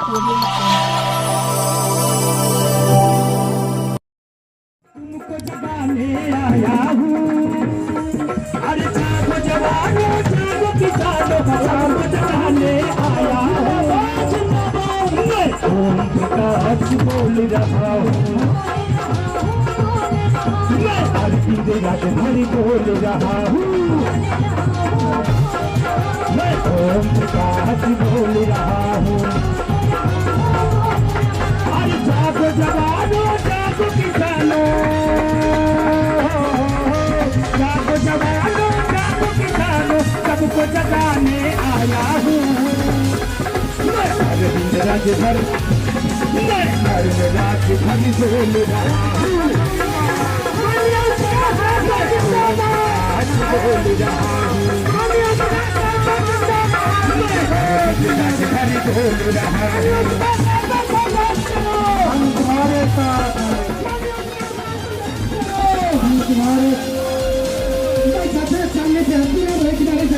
तुमको जगाने आया हूँ, अरे जागो जवानों जागो किसानों, तुमको जगाने आया हूँ। मैं ओम प्रकाश बोल रहा हूँ, मैं आरती राजधानी बोल रहा हूँ, मैं ओम प्रकाश बोल रहा हूँ। अरे जागो जवानों जागो किसानों, जागो जवानों जागो किसानों, सबको जगाने आया हूँ। मैं अरविंद राजभर, मैं अरविंद राजभर बोल रहा हूँ, बोल रहा हूँ, बोल रहा हूँ। हम तुम्हारे साथ हैं, हम तुम्हारे सामने से हंसी में भाई किनारे से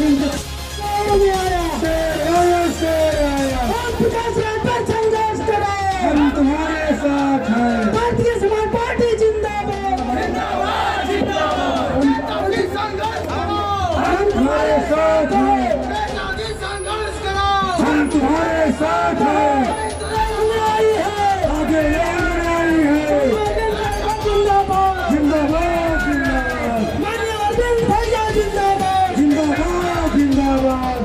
आया, शेर आया, संघर्ष करो, हम तुम्हारे साथ हैं। भारतीय समाज पार्टी जिंदाबाद, जिंदाबाद, जिंदाबाद, हम तुम्हारे साथ हैं, संघर्ष करो, हम तुम्हारे साथ हैं। आगे लड़ाई है, जिंदाबाद, जिंदाबाद, जिंदाबाद, भैया जिंदाबाद, जिंदाबाद, जिंदाबाद।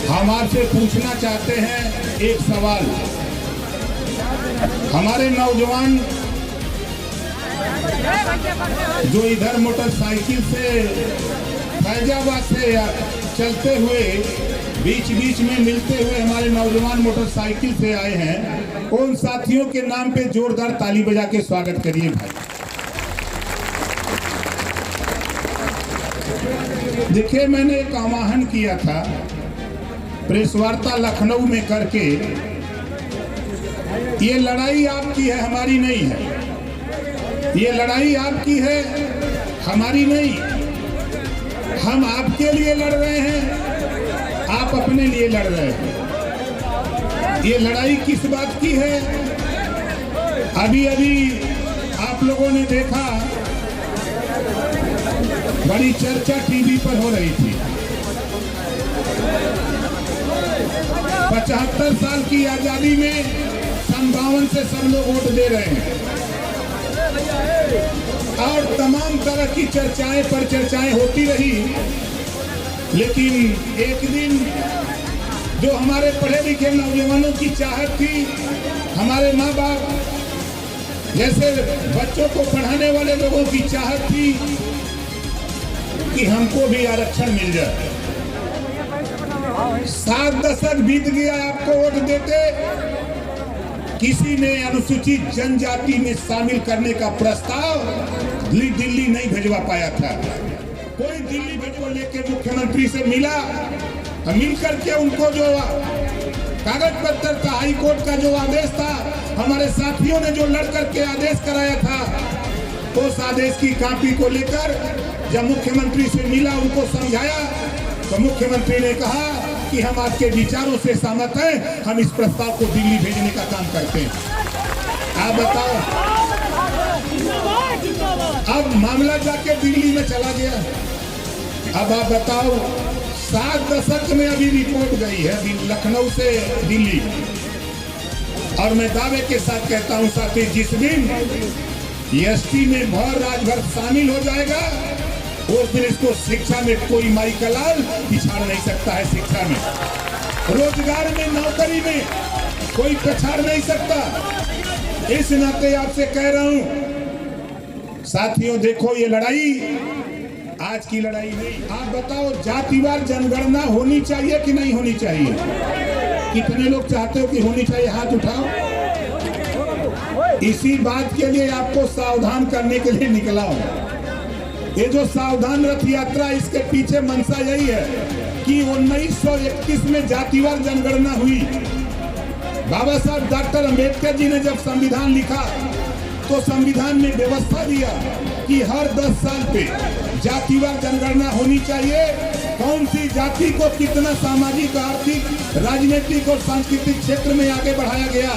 हम आपसे पूछना चाहते हैं एक सवाल। हमारे नौजवान जो इधर मोटरसाइकिल से फैजाबाद से चलते हुए बीच बीच में मिलते हुए हमारे नौजवान मोटरसाइकिल से आए हैं, उन साथियों के नाम पे जोरदार ताली बजा के स्वागत करिए भाई। देखिए, मैंने एक आह्वान किया था प्रेस वार्ता लखनऊ में करके, ये लड़ाई आपकी है, हमारी नहीं है। ये लड़ाई आपकी है, हमारी नहीं। हम आपके लिए लड़ रहे हैं, आप अपने लिए लड़ रहे हैं। ये लड़ाई किस बात की है? अभी अभी आप लोगों ने देखा, बड़ी चर्चा टीवी पर हो रही थी। 75 साल की आजादी में 57 से सब लोग वोट दे रहे हैं और तमाम तरह की चर्चाएं पर चर्चाएं होती रही। लेकिन एक दिन जो हमारे पढ़े लिखे नौजवानों की चाहत थी, हमारे माँ बाप जैसे बच्चों को पढ़ाने वाले लोगों की चाहत थी कि हमको भी आरक्षण मिल जाए। 7 दशक बीत गया आपको वोट देते, किसी ने अनुसूचित जनजाति में शामिल करने का प्रस्ताव दिल्ली नहीं भेजवा पाया था। कोई दिल्ली भेजवा लेके मुख्यमंत्री से मिला, मिल करके उनको जो कागज पत्र था, हाई कोर्ट का जो आदेश था, हमारे साथियों ने जो लड़ करके आदेश कराया था, उस आदेश की कॉपी को लेकर जब मुख्यमंत्री से मिला, उनको समझाया, तो मुख्यमंत्री ने कहा कि हम आपके विचारों से सहमत हैं, हम इस प्रस्ताव को दिल्ली भेजने का काम करते हैं। आप बताओ, अब मामला जाके दिल्ली में चला गया। अब आप बताओ, 7 दशक में अभी रिपोर्ट गई है लखनऊ से दिल्ली, और मैं दावे के साथ कहता हूं साथी, जिस दिन एसटी में भर राजभर शामिल हो जाएगा, उस दिन इसको शिक्षा में कोई माई का लाल पिछाड़ नहीं सकता है। शिक्षा में, रोजगार में, नौकरी में कोई पछाड़ नहीं सकता। इस नाते आपसे कह रहा हूं साथियों, देखो ये लड़ाई आज की लड़ाई नहीं। आप बताओ, जातिवार जनगणना होनी चाहिए कि नहीं होनी चाहिए? कितने लोग चाहते हो कि होनी चाहिए? हाथ उठाओ। इसी बात के लिए आपको सावधान करने के लिए निकला हूं। ये जो सावधान रथ यात्रा, इसके पीछे मंशा यही है कि 1931 में जातिवार जनगणना हुई। बाबा साहब डॉक्टर अंबेडकर जी ने जब संविधान लिखा तो संविधान में व्यवस्था दिया कि हर 10 साल पे जातिवार जनगणना होनी चाहिए। कौन सी जाति को कितना सामाजिक, आर्थिक, राजनीतिक और सांस्कृतिक क्षेत्र में आगे बढ़ाया गया,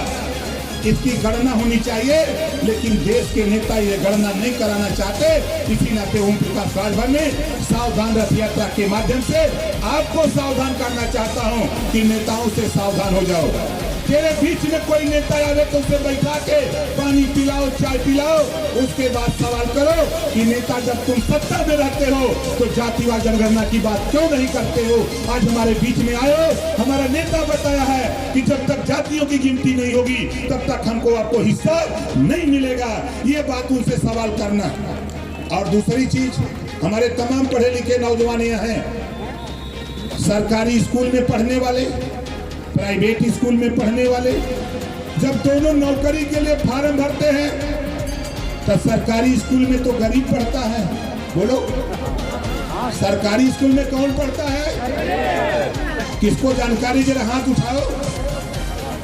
इसकी गणना होनी चाहिए। लेकिन देश के नेता ये गणना नहीं कराना चाहते। इसी नाते ओम प्रकाश राजभर ने सावधान रथ यात्रा के माध्यम से आपको सावधान करना चाहता हूं कि नेताओं से सावधान हो जाओ। तेरे बीच में कोई नेता आवे तो उसे बैठा के पानी पिलाओ, चाय पिलाओ, उसके बाद सवाल करो कि नेता जब तुम सत्ता में रहते हो तो जातिवार जनगणना की बात क्यों नहीं करते हो। आज हमारे बीच में आयो, हमारा नेता बताया है कि जब तक जातियों की गिनती नहीं होगी तब तक हमको आपको हिस्सा नहीं मिलेगा। ये बात उनसे सवाल करना। और दूसरी चीज, हमारे तमाम पढ़े लिखे नौजवान यहाँ हैं, सरकारी स्कूल में पढ़ने वाले, प्राइवेट स्कूल में पढ़ने वाले, जब दोनों नौकरी के लिए फॉर्म भरते हैं तो सरकारी स्कूल में तो गरीब पढ़ता है। बोलो, सरकारी स्कूल में कौन पढ़ता है? किसको जानकारी, जरा हाथ उठाओ।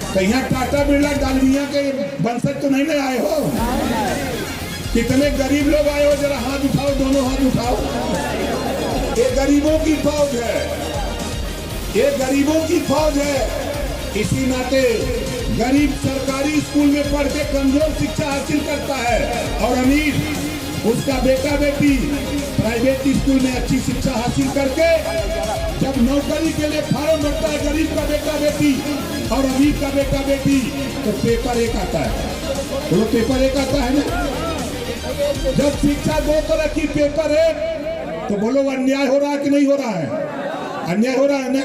कहीं टाटा बिरला डालमिया के वंशज तो नहीं ना आए हो? कितने गरीब लोग आए हो, जरा हाथ उठाओ, दोनों हाथ उठाओ। ये गरीबों की फौज है, ये गरीबों की फौज है। इसी नाते गरीब सरकारी स्कूल में पढ़ के कमजोर शिक्षा हासिल करता है और अमीर, उसका बेटा बेटी प्राइवेट स्कूल में अच्छी शिक्षा हासिल करके जब नौकरी के लिए फॉर्म भरता है, गरीब का बेटा बेटी और अमीर का बेटा बेटी, तो पेपर एक आता है। तो पेपर एक आता है ना। जब शिक्षा दो तरह की पेपर है तो बोलो अन्याय हो रहा है कि नहीं हो रहा है? अन्याय हो रहा है ना।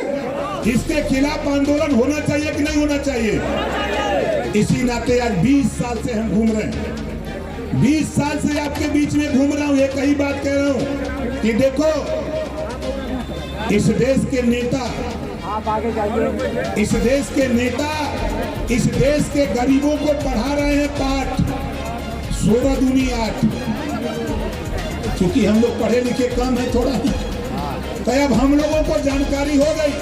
इसके खिलाफ आंदोलन होना चाहिए कि नहीं होना चाहिए? इसी नाते आज 20 साल से हम घूम रहे हैं, 20 साल से आपके बीच में घूम रहा हूं। एक ही बात कह रहा हूं कि देखो, इस देश के नेता, आप आगे जाइए। इस देश के नेता इस देश के गरीबों को पढ़ा रहे हैं पाठ 16 दूनी 8। क्योंकि हम लोग पढ़े लिखे कम है थोड़ा, तो अब हम लोगों को जानकारी हो गई।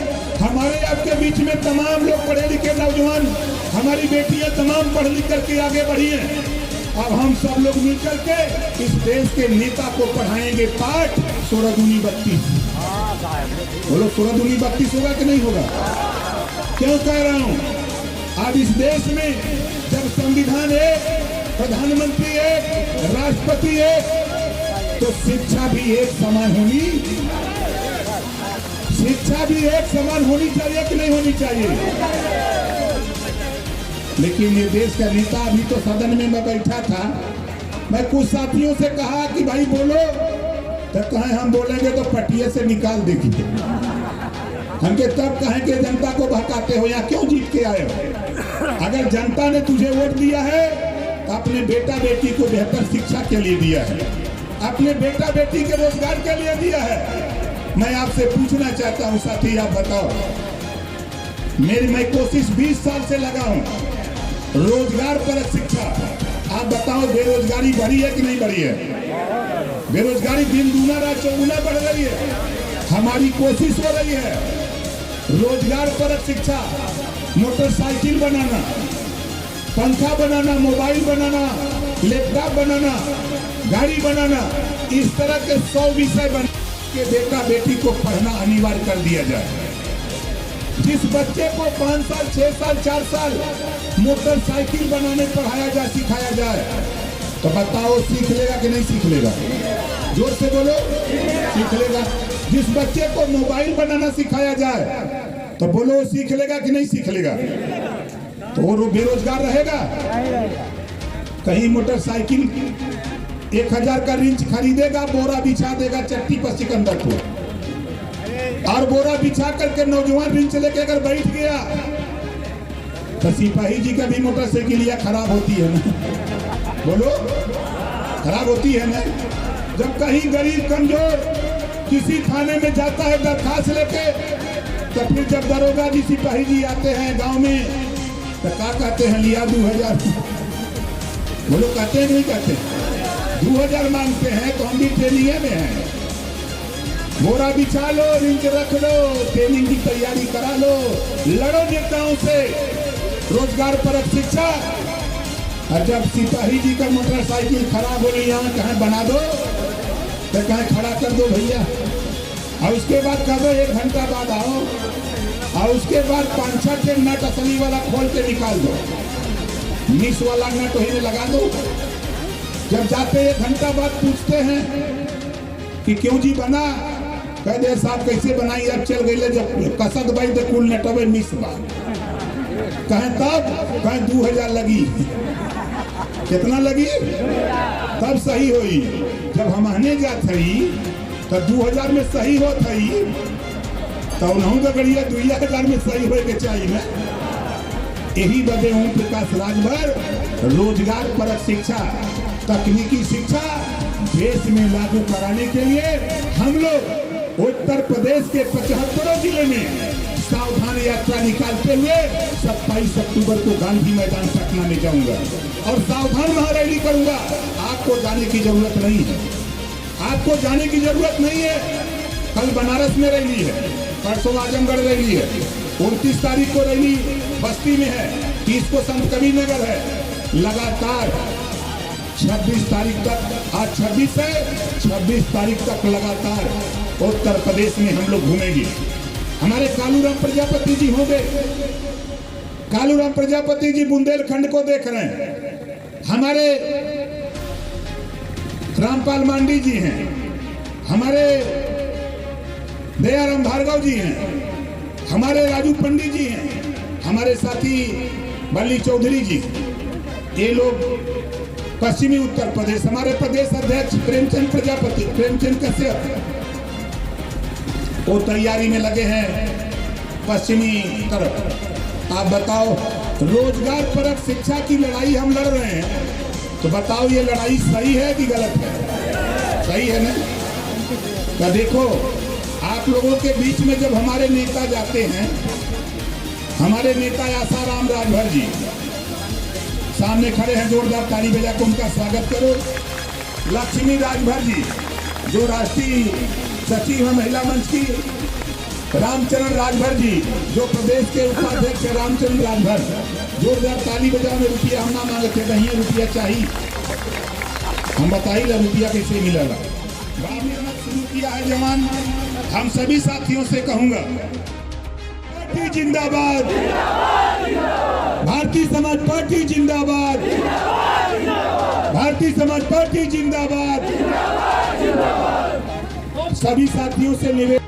हमारे आपके बीच में तमाम लोग पढ़े लिखे नौजवान, हमारी बेटियां तमाम पढ़ लिख करके आगे बढ़ी हैं। अब हम सब लोग मिलकर के इस देश के नेता को पढ़ाएंगे पाठ 16 दूनी 32। बोलो 16 दूनी 32 होगा कि नहीं होगा? क्यों कह रहा हूं? आज इस देश में जब संविधान एक, प्रधानमंत्री एक, राष्ट्रपति एक, तो शिक्षा भी एक समान होनी, शिक्षा भी एक समान होनी चाहिए कि नहीं होनी चाहिए? लेकिन ये देश का नेता, अभी तो सदन में मैं बैठा था, मैं कुछ साथियों से कहा कि भाई बोलो, तो कहें हम बोलेंगे तो पटिये से निकाल देंगे। हमके तब कहें कि जनता को बहकाते हो, यहाँ क्यों जीत के आए हो? अगर जनता ने तुझे वोट दिया है तो अपने बेटा बेटी को बेहतर शिक्षा के लिए दिया है, अपने बेटा बेटी के रोजगार के लिए दिया है। मैं आपसे पूछना चाहता हूं साथी, आप बताओ, मैं कोशिश 20 साल से लगा हूं, रोजगार पर शिक्षा। आप बताओ, बेरोजगारी बढ़ी है कि नहीं बढ़ी है? बेरोजगारी दिन दूना रात चौगुना बढ़ रही है। हमारी कोशिश हो रही है रोजगार पर शिक्षा, मोटरसाइकिल बनाना, पंखा बनाना, मोबाइल बनाना, लैपटॉप बनाना, गाड़ी बनाना, इस तरह के 100 विषय बना के बेटा बेटी को पढ़ना अनिवार्य कर दिया जाए। जिस बच्चे को 5 साल, 6 साल, 4 साल मोटरसाइकिल बनाने पढ़ाया जाए, सिखाया जाए, तो बताओ सीख लेगा कि नहीं सीख लेगा? जोर से बोलो, सीख लेगा। जिस बच्चे को मोबाइल बनाना सिखाया जाए तो बोलो सीख लेगा कि नहीं सीख लेगा? तो वो बेरोजगार रहेगा। कहीं मोटरसाइकिल 1000 का रिंच खरीदेगा, बोरा बिछा देगा चट्टी पर सिकंदर को, और बोरा बिछा करके नौजवान रिंच लेके अगर बैठ गया तो सिपाही जी का भी मोटरसाइकिल खराब होती है ना? बोलो, खराब होती है ना? जब कहीं गरीब कमजोर किसी थाने में जाता है दरखास्त लेके, तो फिर जब दरोगा जी सिपाही जी आते हैं गांव में तो क्या कहते हैं? लिया 2000। बोलो, कहते हैं नहीं कहते? 2000 मांगते हैं तो हम भी ट्रेनिंग में हैं। मोरा बिछा लो, रिंच रख लो, ट्रेनिंग की तैयारी करा लो, लड़ो नेताओं से रोजगार परक शिक्षा। और जब सिपाही जी का मोटरसाइकिल खराब हो गई, यहाँ कहाँ बना दो तो कहाँ खड़ा कर दो भैया, और उसके बाद कह दो 1 घंटा बाद आओ, और उसके बाद 5-6 के नट असली वाला खोल के निकाल दो, मिस वाला नट वही में लगा दो। जब जाते 1 घंटा बाद पूछते हैं कि क्यों जी बना, कह दे साहब कैसे बनाई, अब चल गई जब कसद बाई तो कुल नटवे मिस बा। कहें तब, कहें 2000 लगी। कितना लगी? तब सही हुई। जब हम आने जात हई तो 2000 में सही होत हई, तो उन्हों का गड़िया 2000 में सही होए के चाहिए ना। यही वजह ओम प्रकाश राजभर रोजगार परक शिक्षा, तकनीकी शिक्षा देश में लागू कराने के लिए हम लोग उत्तर प्रदेश के 75 जिले में सावधान यात्रा निकालते हुए 27 अक्टूबर को गांधी मैदान पटना में जाऊंगा और सावधान महारैली करूंगा। आपको जाने की जरूरत नहीं है, आपको जाने की जरूरत नहीं है। कल बनारस में रैली है, परसों आजमगढ़ रैली है, 29 तारीख को रैली बस्ती में है, 30 को संत कबीर नगर है। लगातार 26 तारीख तक, आज 26 है, 26 तारीख तक लगातार उत्तर प्रदेश में हम लोग घूमेंगे। हमारे कालूराम प्रजापति जी होंगे, कालूराम प्रजापति जी बुंदेलखंड को देख रहे हैं। हमारे रामपाल मांडी जी हैं, हमारे दयाराम भार्गव जी हैं, हमारे राजू पंडित जी हैं, हमारे साथी बल्ली चौधरी जी। ये लोग पश्चिमी उत्तर प्रदेश, हमारे प्रदेश अध्यक्ष प्रेमचंद प्रजापति, प्रेमचंद कश्यप, वो तैयारी में लगे हैं पश्चिमी तरफ। आप बताओ, रोजगार परक शिक्षा की लड़ाई हम लड़ रहे हैं, तो बताओ ये लड़ाई सही है कि गलत है? सही है ना? तो देखो, आप लोगों के बीच में जब हमारे नेता जाते हैं, हमारे नेता आसाराम राजभर जी सामने खड़े हैं, जोरदार ताली बजा के उनका स्वागत करो। लक्ष्मी राजभर जी जो राष्ट्रीय सचिव है महिला मंच की, रामचरण राजभर जी जो प्रदेश के उपाध्यक्ष है, रामचरण राजभर, जोरदार ताली बजाओ। में रुपया हम ना मांगे थे, नहीं रुपया चाहिए, हम बताइए रुपया कैसे मिलेगा। शुरू किया है जवान। हम सभी साथियों से कहूंगा, पार्टी जिंदाबाद, भारतीय समाज पार्टी जिंदाबाद, भारतीय समाज पार्टी जिंदाबाद। सभी साथियों से निवेदन